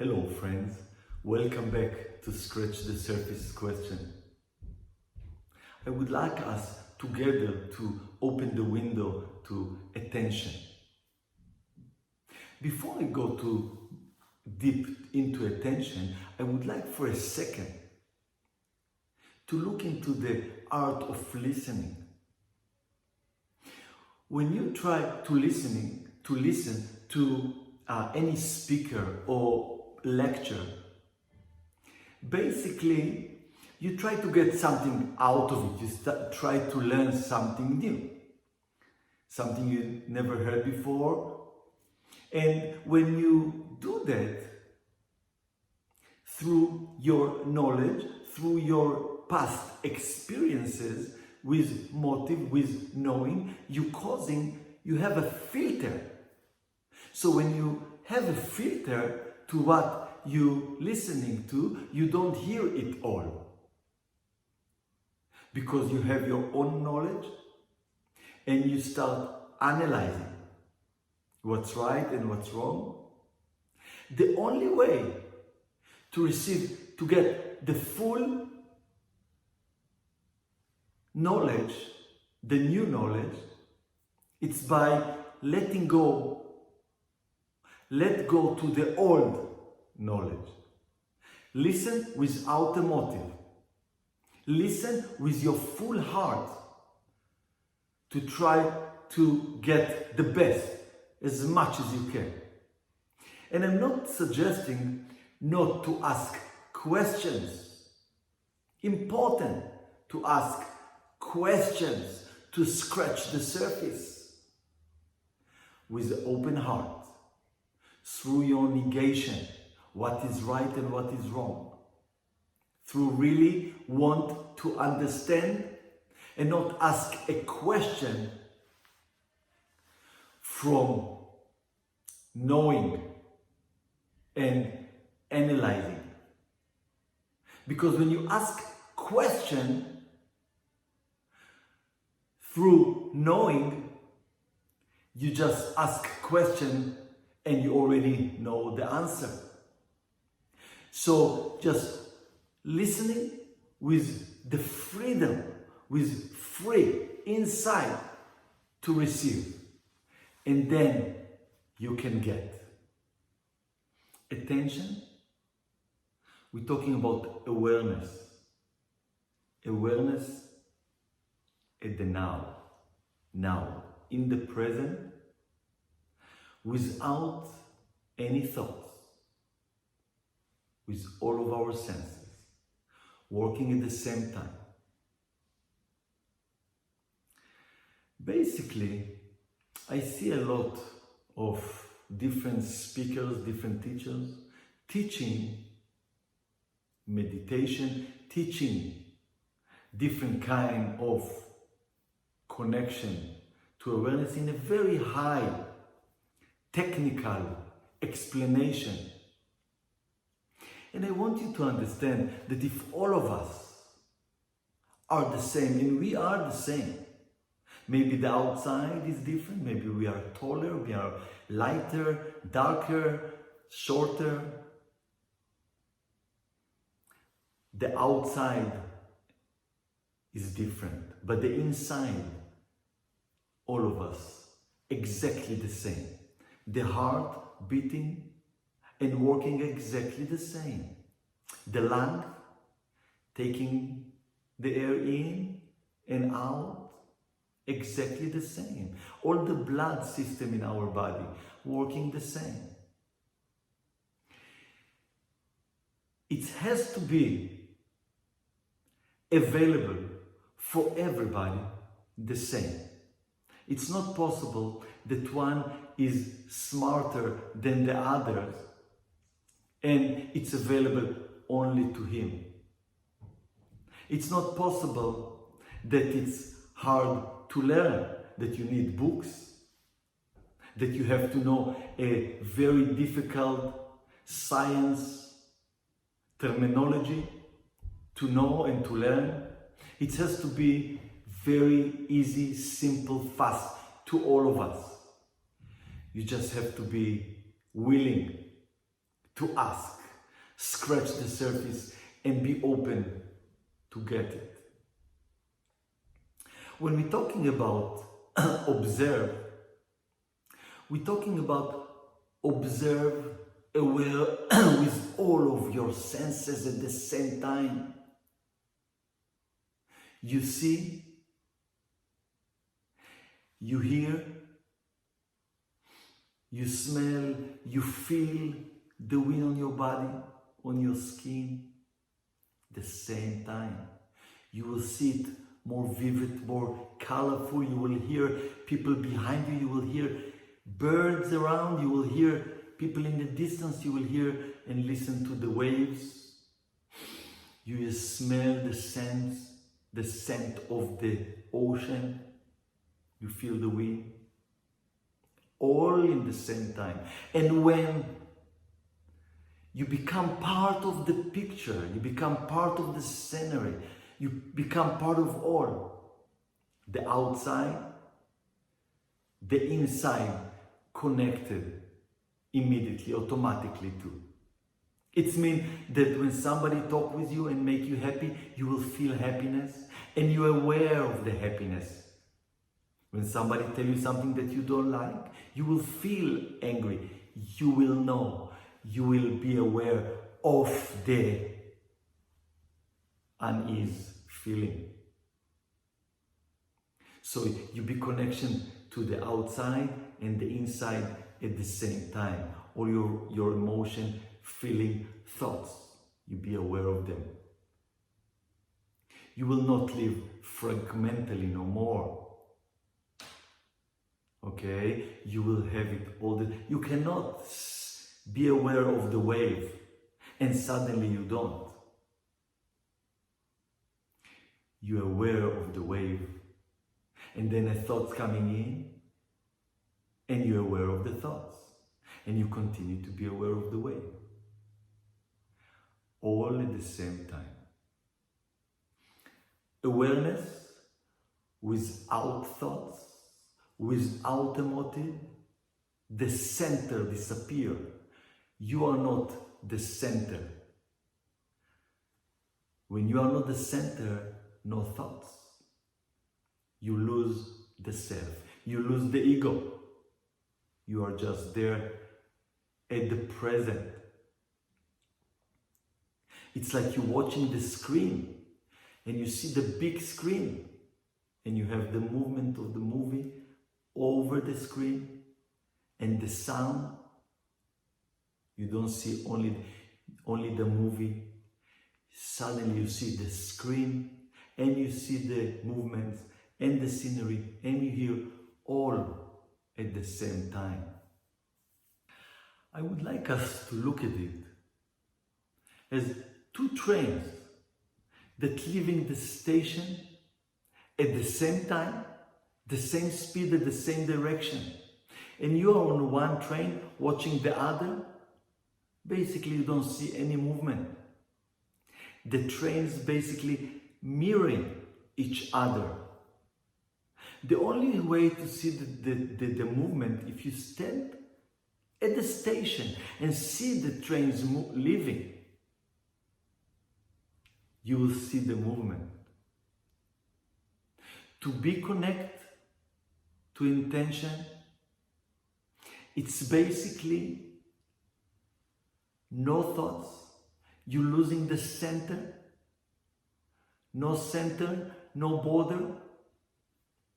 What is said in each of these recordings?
Hello friends, welcome back to Scratch the Surface question. I would like us together to open the window to attention. Before I go too deep into attention, I would like for a second to look into the art of listening. When you try to listen to any speaker or lecture, basically you try to get something out of it. You try to learn something new, something you never heard before. And when you do that, through your knowledge, through your past experiences, with motive, with knowing, you have a filter. So when you have a filter to what you're listening to, you don't hear it all. Because you have your own knowledge and you start analyzing what's right and what's wrong. The only way to get the full knowledge, the new knowledge, it's by letting go. Let go to the old knowledge. Listen without a motive. Listen with your full heart to try to get the best as much as you can. And I'm not suggesting not to ask questions. Important to ask questions, to scratch the surface with an open heart. Through your negation, what is right and what is wrong. Through really want to understand and not ask a question from knowing and analyzing. Because when you ask question through knowing, you just ask question and you already know the answer. So just listening with the freedom, with free inside to receive. And then you can get attention. We're talking about awareness. Awareness at the now. Now, in the present, without any thoughts, with all of our senses, working at the same time. Basically, I see a lot of different speakers, different teachers, teaching meditation, teaching different kind of connection to awareness in a very high technical explanation. And I want you to understand that if all of us are the same, and we are the same, maybe the outside is different, maybe we are taller, we are lighter, darker, shorter. The outside is different, but the inside, all of us, exactly the same. The heart beating and working exactly the same. The lung taking the air in and out, exactly the same. All the blood system in our body working the same. It has to be available for everybody the same. It's not possible that one is smarter than the others and it's available only to him. It's not possible that it's hard to learn, that you need books, that you have to know a very difficult science terminology to know and to learn. It has to be very easy, simple, fast to all of us. You just have to be willing to ask, scratch the surface, and be open to get it. When we're talking about observe, we're talking about observe, aware with all of your senses at the same time. You see, you hear, you smell, you feel the wind on your body, on your skin, the same time. You will see it more vivid, more colorful. You will hear people behind you. You will hear birds around. You will hear people in the distance. You will hear and listen to the waves. You will smell the scent of the ocean. You feel the wind. All in the same time. And when you become part of the picture, you become part of the scenery, you become part of all. The outside, the inside connected immediately, automatically too. It means that when somebody talks with you and make you happy, you will feel happiness and you're aware of the happiness. When somebody tells you something that you don't like, you will feel angry. You will know. You will be aware of the unease feeling. So you be connection to the outside and the inside at the same time. All your emotion, feeling, thoughts, you be aware of them. You will not live fragmentally no more. Okay? You will have it all. You cannot be aware of the wave and suddenly you don't. You're aware of the wave and then a thought's coming in and you're aware of the thoughts and you continue to be aware of the wave. All at the same time. Awareness without thoughts, without a motive, the center disappears. You are not the center. When you are not the center, no thoughts. You lose the self. You lose the ego. You are just there at the present. It's like you're watching the screen and you see the big screen and you have the movement of the movie over the screen and the sound. You don't see only the movie. Suddenly you see the screen and you see the movements and the scenery and you hear all at the same time. I would like us to look at it as two trains that leaving the station at the same time, the same speed, at the same direction. And you are on one train watching the other. Basically, you don't see any movement. The trains basically mirroring each other. The only way to see the movement, if you stand at the station and see the trains leaving, you will see the movement. To be connected to intention, it's basically no thoughts, you're losing the center, no center, no border,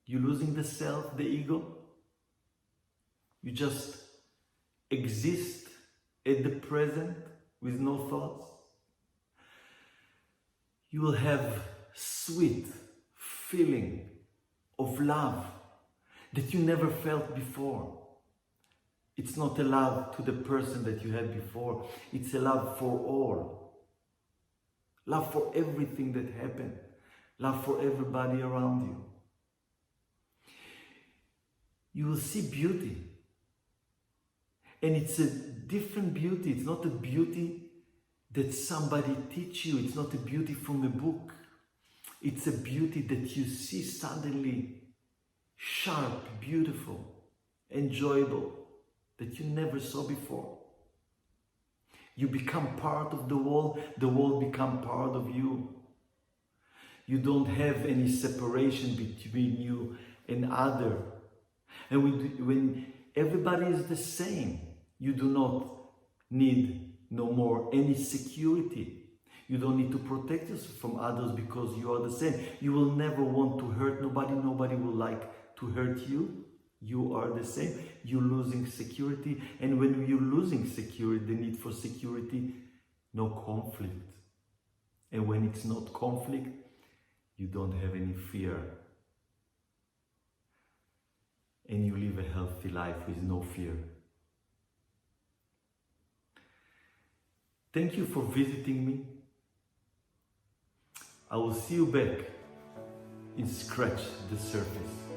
you're losing the self, the ego. You just exist at the present with no thoughts. You will have sweet feeling of love that you never felt before. It's not a love to the person that you had before. It's a love for all. Love for everything that happened. Love for everybody around you. You will see beauty. And it's a different beauty. It's not a beauty that somebody teach you. It's not a beauty from a book. It's a beauty that you see suddenly sharp, beautiful, enjoyable, that you never saw before. You become part of the world become part of you. You don't have any separation between you and other. And when everybody is the same, you do not need no more any security. You don't need to protect yourself from others because you are the same. You will never want to hurt nobody. Nobody will like to hurt you. You are the same. You're losing security. And when you're losing security, the need for security, no conflict. And when it's not conflict, you don't have any fear. And you live a healthy life with no fear. Thank you for visiting me. I will see you back in Scratch the Surface.